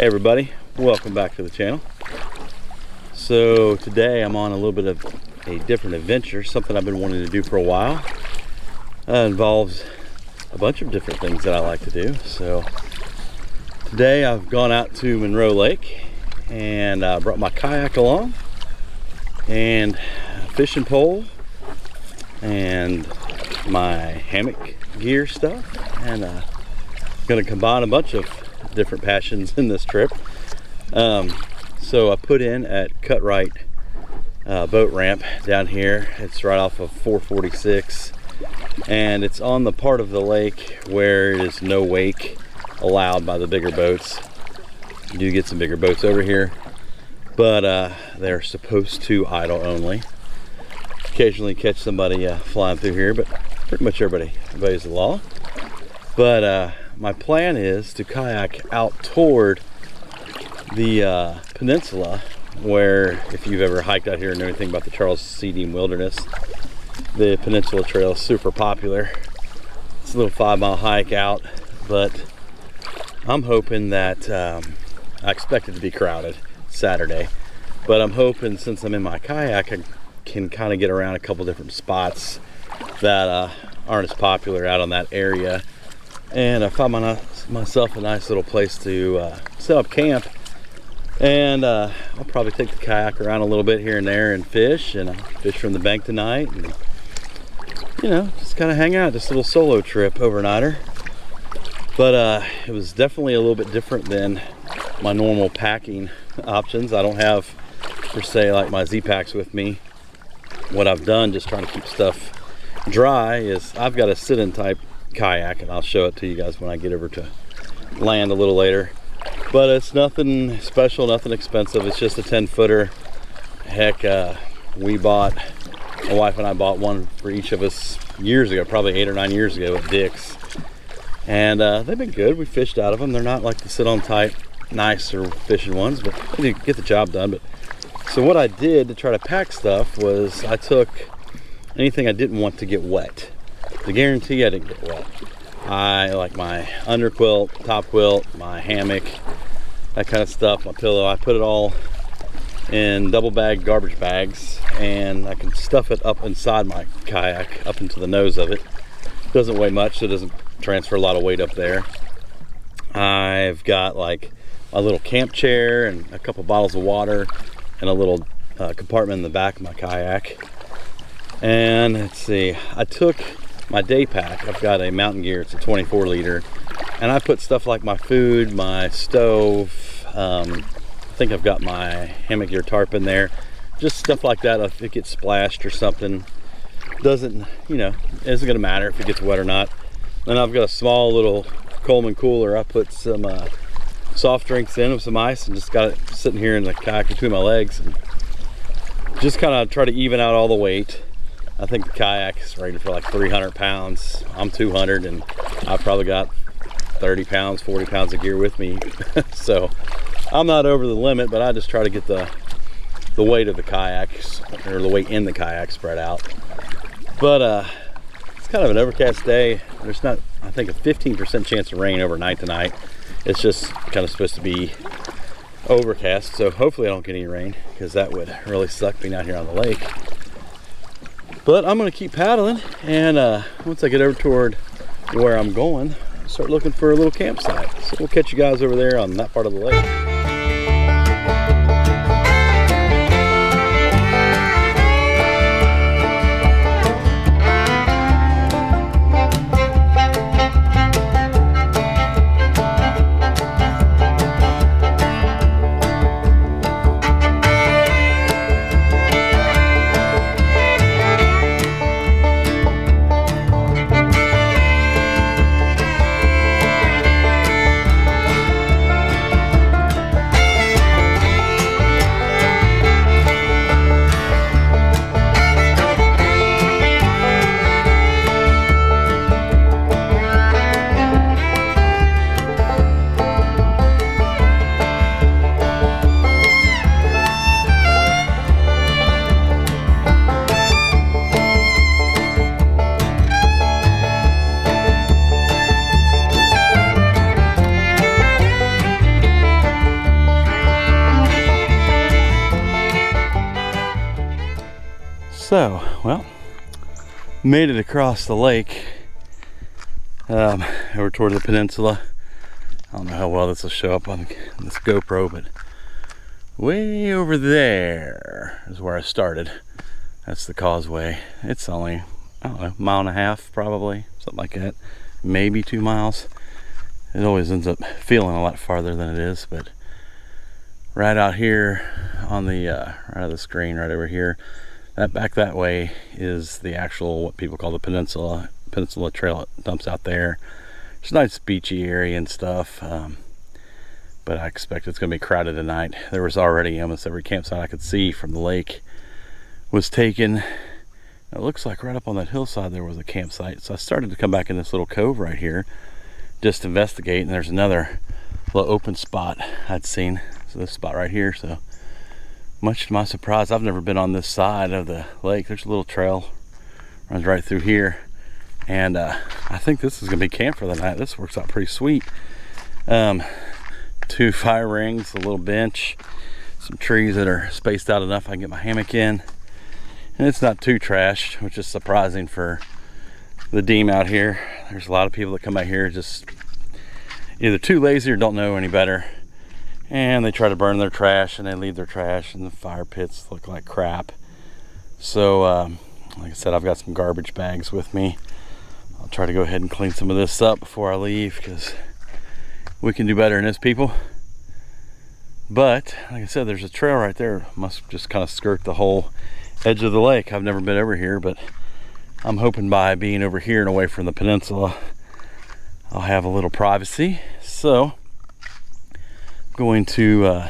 Hey everybody, welcome back to the channel. So today I'm on a little bit of a different adventure, something I've been wanting to do for a while. Involves a bunch of different things that I like to do. So today I've gone out to Monroe Lake and brought my kayak along and a fishing pole and my hammock gear stuff, and gonna combine a bunch of different passions in this trip. So I put in at Cutright boat ramp down here. It's right off of 446, and it's on the part of the lake where it is no wake allowed by the bigger boats. You do get some bigger boats over here, but they're supposed to idle only. Occasionally catch somebody flying through here, but pretty much everybody obeys the law. But my plan is to kayak out toward the peninsula, where if you've ever hiked out here and know anything about the Charles C. Dean Wilderness, the Peninsula Trail is super popular. It's a little 5-mile hike out, but I'm hoping that I expect it to be crowded Saturday, but I'm hoping since I'm in my kayak I can kind of get around a couple different spots that aren't as popular out on that area, and I found myself a nice little place to set up camp. And I'll probably take the kayak around a little bit here and there and fish, and I'll fish from the bank tonight, and you know, just kind of hang out, just a little solo trip, overnighter. But it was definitely a little bit different than my normal packing options. I don't have per se like my Z-Packs with me. What I've done, just trying to keep stuff dry, is I've got a sit-in type kayak, and I'll show it to you guys when I get over to land a little later. But it's nothing special, nothing expensive. It's just a 10-footer. Heck, my wife and I bought one for each of us years ago, probably 8 or 9 years ago at Dick's. And they've been good. We fished out of them. They're not like the sit-on type, nicer fishing ones, but they get the job done. But so what I did to try to pack stuff was I took anything I didn't want to get wet. To guarantee I didn't get wet. I like my underquilt, top quilt, my hammock, that kind of stuff, my pillow. I put it all in double bag garbage bags, and I can stuff it up inside my kayak, up into the nose of it. Doesn't weigh much, so it doesn't transfer a lot of weight up there. I've got like a little camp chair and a couple bottles of water and a little compartment in the back of my kayak. And let's see, I took my day pack. I've got a Mountain Gear, it's a 24 liter, and I put stuff like my food, my stove, I think I've got my hammock gear tarp in there, just stuff like that. If it gets splashed or something, doesn't, you know, isn't gonna matter if it gets wet or not. Then I've got a small little Coleman cooler. I put some soft drinks in with some ice, and just got it sitting here in the kayak between my legs, and just kind of try to even out all the weight. I think the kayak is rated for like 300 pounds. I'm 200, and I've probably got 30 pounds, 40 pounds of gear with me. So I'm not over the limit, but I just try to get the weight of the kayaks, or the weight in the kayak, spread out. But it's kind of an overcast day. There's not, I think, a 15% chance of rain overnight tonight. It's just kind of supposed to be overcast, so hopefully I don't get any rain, because that would really suck being out here on the lake. But I'm gonna keep paddling, and once I get over toward where I'm going, start looking for a little campsite. So we'll catch you guys over there on that part of the lake. So, well, made it across the lake over toward the peninsula. I don't know how well this will show up on this GoPro, but way over there is where I started. That's the causeway. It's only, I don't know, mile and a half probably, something like that. Maybe 2 miles. It always ends up feeling a lot farther than it is, but right out here on the right of the screen, right over here, that back that way is the actual, what people call the Pennisula trail. It dumps out there. It's a nice beachy area and stuff, but I expect it's gonna be crowded tonight. There was already almost every campsite I could see from the lake was taken. It looks like right up on that hillside there was a campsite, so I started to come back in this little cove right here just to investigate, and there's another little open spot I'd seen. So this spot right here, so much to my surprise, I've never been on this side of the lake. There's a little trail runs right through here, and I think this is gonna be camp for the night. This works out pretty sweet. 2 fire rings, a little bench, some trees that are spaced out enough I can get my hammock in, and it's not too trashed, which is surprising for the Deem out here. There's a lot of people that come out here just either too lazy or don't know any better, and they try to burn their trash and they leave their trash, and the fire pits look like crap. So like I said, I've got some garbage bags with me. I'll try to go ahead and clean some of this up before I leave, because we can do better than this, people. But like I said, there's a trail right there. Must just kind of skirt the whole edge of the lake. I've never been over here, but I'm hoping by being over here and away from the peninsula, I'll have a little privacy. So I'm going to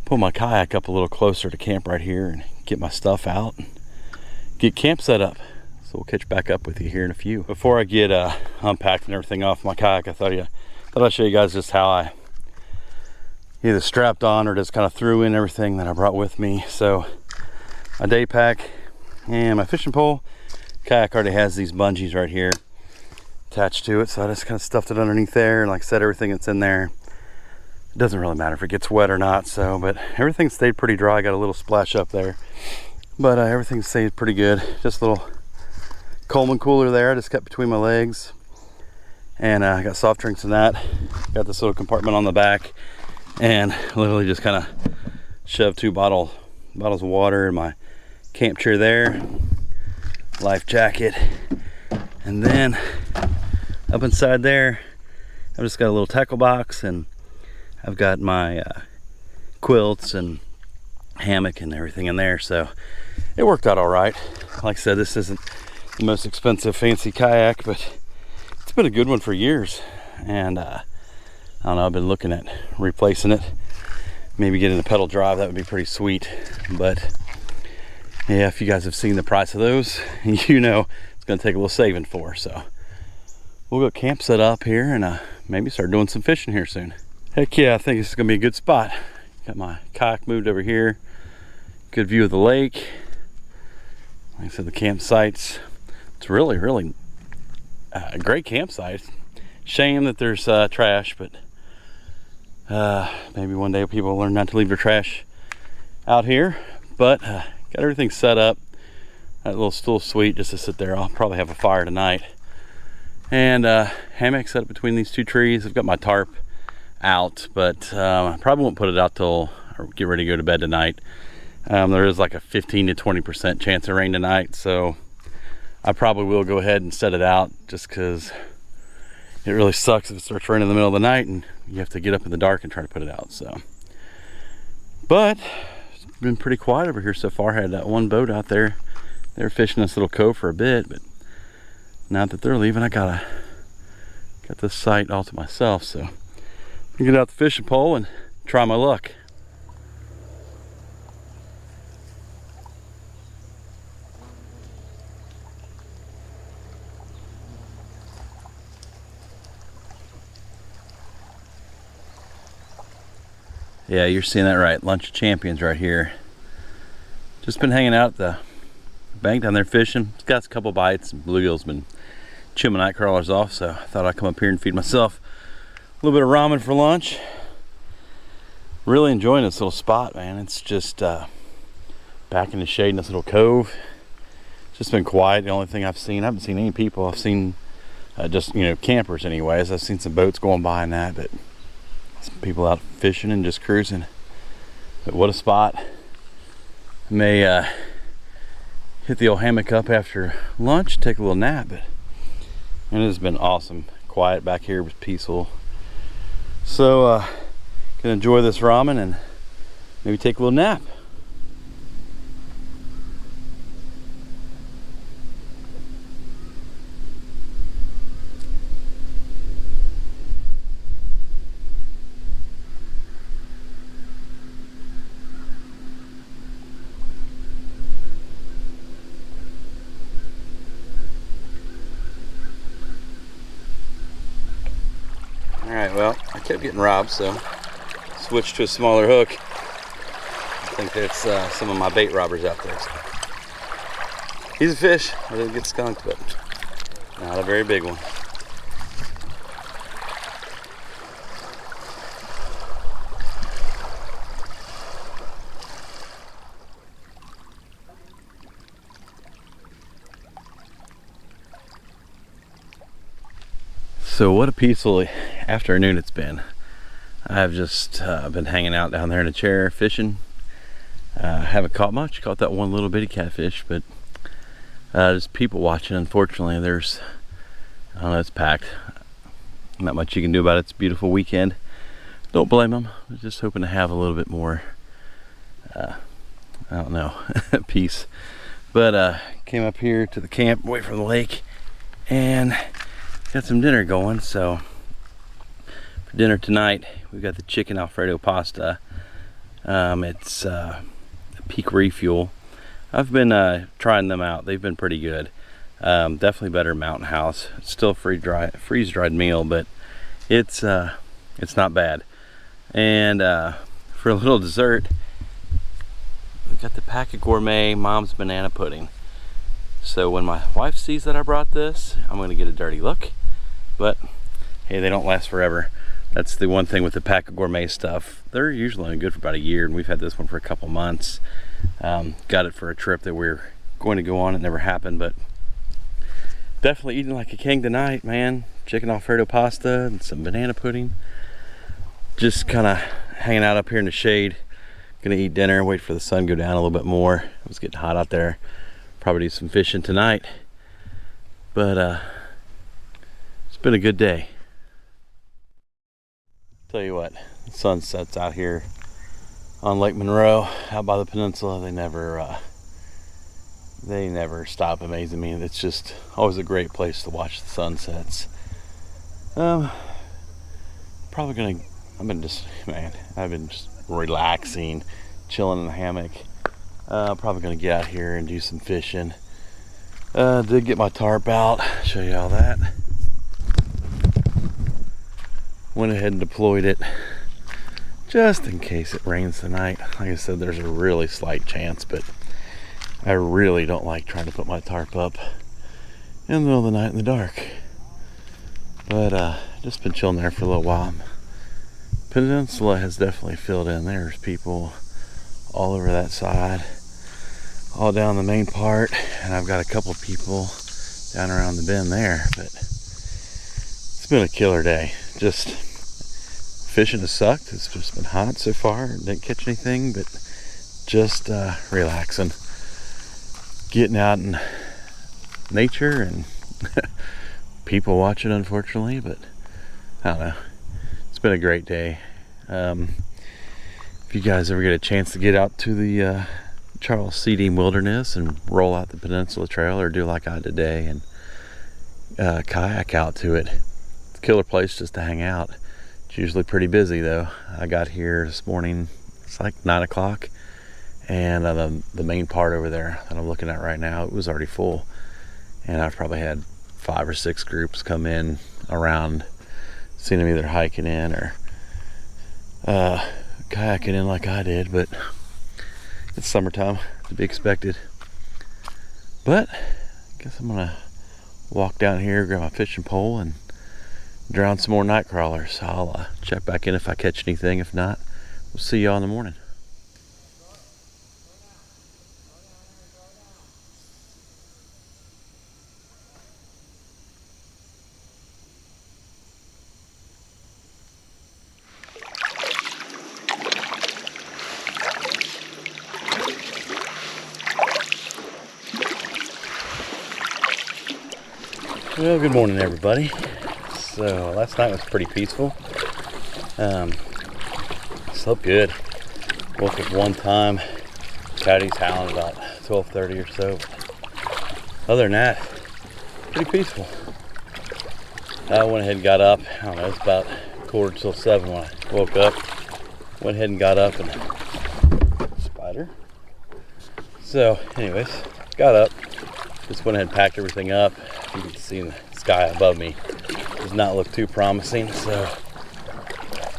pull my kayak up a little closer to camp right here and get my stuff out and get camp set up. So we'll catch back up with you here in a few. Before I get unpacked and everything off my kayak, I thought I'd show you guys just how I either strapped on or just kind of threw in everything that I brought with me. So my day pack and my fishing pole. Kayak already has these bungees right here attached to it, so I just kind of stuffed it underneath there, and like I said, everything that's in there, it doesn't really matter if it gets wet or not. So, but everything stayed pretty dry. I got a little splash up there, but everything stayed pretty good. Just a little Coleman cooler there I just kept between my legs, and I got soft drinks in that. Got this little compartment on the back, and literally just kind of shoved 2 bottles of water in my camp chair there, life jacket, and then up inside there I've just got a little tackle box, and I've got my quilts and hammock and everything in there. So it worked out all right. Like I said, this isn't the most expensive fancy kayak, but it's been a good one for years, and I don't know, I've been looking at replacing it, maybe getting a pedal drive. That would be pretty sweet. But yeah, if you guys have seen the price of those, you know it's gonna take a little saving for. So we'll go camp set up here and maybe start doing some fishing here soon. Heck yeah, I think this is gonna be a good spot. Got my kayak moved over here, good view of the lake. Like I said, the campsite's, it's really a great campsite. Shame that there's trash, but maybe one day people will learn not to leave their trash out here. But got everything set up. That little stool suite just to sit there. I'll probably have a fire tonight. And hammock set up between these 2 trees. I've got my tarp out, but I probably won't put it out till I get ready to go to bed tonight. There is like a 15 to 20% chance of rain tonight, so I probably will go ahead and set it out, just because it really sucks if it starts raining in the middle of the night and you have to get up in the dark and try to put it out. So, but it's been pretty quiet over here so far. I had that one boat out there. They were fishing this little cove for a bit, but now that they're leaving, I got this site all to myself. So I get out the fishing pole and try my luck. Yeah, you're seeing that right. Lunch of Champions right here. Just been hanging out at the bank down there fishing. It's got a couple bites, and bluegill's been chewing my night crawlers off, so I thought I'd come up here and feed myself a little bit of ramen for lunch. Really enjoying this little spot, man. It's just back in the shade in this little cove. It's just been quiet. The only thing I haven't seen any people. I've seen just, you know, campers anyways. I've seen some boats going by and that, but some people out fishing and just cruising. But what a spot. I may hit the old hammock up after lunch, take a little nap, but it has been awesome. Quiet back here, was peaceful. So gonna enjoy this ramen and maybe take a little nap. Alright, well, I kept getting robbed, so switched to a smaller hook. I think that's some of my bait robbers out there. So. He's a fish. I didn't get skunked, but not a very big one. So what a peaceful afternoon it's been. I've just been hanging out down there in a chair fishing. Haven't caught much. Caught that one little bitty catfish, but just people watching. Unfortunately, I don't know, it's packed. Not much you can do about it. It's a beautiful weekend. Don't blame them. I'm just hoping to have a little bit more, I don't know, peace. But came up here to the camp away from the lake and got some dinner going. So for dinner tonight, we've got the chicken Alfredo pasta. It's a Peak Refuel. I've been trying them out. They've been pretty good. Definitely better Mountain House. It's still freeze-dried meal, but it's not bad. And for a little dessert, we've got the Packet Gourmet Mom's Banana Pudding. So when my wife sees that I brought this, I'm gonna get a dirty look. But hey, they don't last forever. That's the one thing with the Packet Gourmet stuff. They're usually only good for about a year, and we've had this one for a couple months. Got it for a trip that we're going to go on. It never happened, but definitely eating like a king tonight, man. Chicken Alfredo pasta and some banana pudding. Just kind of hanging out up here in the shade. Gonna eat dinner, wait for the sun to go down a little bit more. It was getting hot out there. Probably do some fishing tonight. But it's been a good day. Tell you what, the sun sets out here on Lake Monroe, out by the peninsula. They never stop amazing me. It's just always a great place to watch the sunsets. Probably gonna, I've been just relaxing, chilling in the hammock. Probably gonna get out here and do some fishing. Did get my tarp out, show you all that. Went ahead and deployed it just in case it rains tonight. Like I said, there's a really slight chance, but I really don't like trying to put my tarp up in the middle of the night in the dark. But just been chilling there for a little while. Peninsula has definitely filled in. There's people all over that side, all down the main part, and I've got a couple people down around the bend there. But it's been a killer day. Just fishing has sucked. It's just been hot so far. Didn't catch anything, but just relaxing, getting out in nature and people watching, unfortunately. But I don't know. It's been a great day. If you guys ever get a chance to get out to the Charles C. Dean Wilderness and roll out the Peninsula Trail, or do like I did today and kayak out to it, it's a killer place just to hang out. It's usually pretty busy though. I got here this morning, it's like 9 o'clock, and the main part over there that I'm looking at right now, it was already full, and I've probably had 5 or 6 groups come in around, seen them either hiking in or kayaking in like I did. But it's summertime, to be expected. But I guess I'm gonna walk down here, grab my fishing pole, and drown some more night crawlers. I'll check back in if I catch anything. If not, we'll see y'all in the morning. Well, good morning, everybody. So last night was pretty peaceful. Slept good. Woke up one time. Coyotes howling about 12:30 or so. Other than that, pretty peaceful. I went ahead and got up. I don't know, it's about 6:45 when I woke up. Went ahead and got up and spider. So, anyways, got up. Just went ahead and packed everything up. You can see the sky above me does not look too promising. So,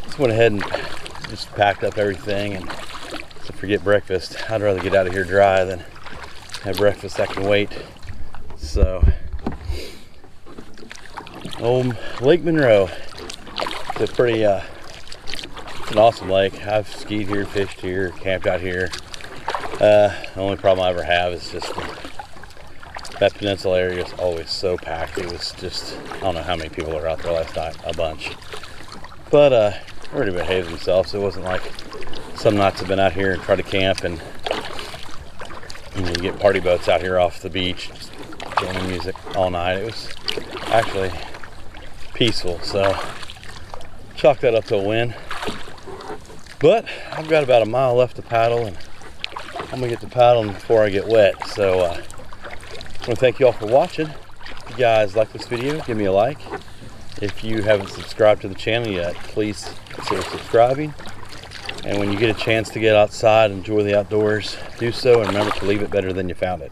just went ahead and just packed up everything and to forget breakfast. I'd rather get out of here dry than have breakfast that can wait. So, Lake Monroe. It's a pretty, it's an awesome lake. I've skied here, fished here, camped out here. The only problem I ever have is just that peninsula area is always so packed. It was just, I don't know how many people were out there last night, a bunch. But everybody behaved themselves. So it wasn't like some nights have been out here and tried to camp and you get party boats out here off the beach, just jamming music all night. It was actually peaceful, so chalk that up to a win. But I've got about a mile left to paddle, and I'm gonna get to paddling before I get wet. So I want to thank you all for watching. If you guys like this video, give me a like. If you haven't subscribed to the channel yet, please consider subscribing. And when you get a chance to get outside and enjoy the outdoors, do so, and remember to leave it better than you found it.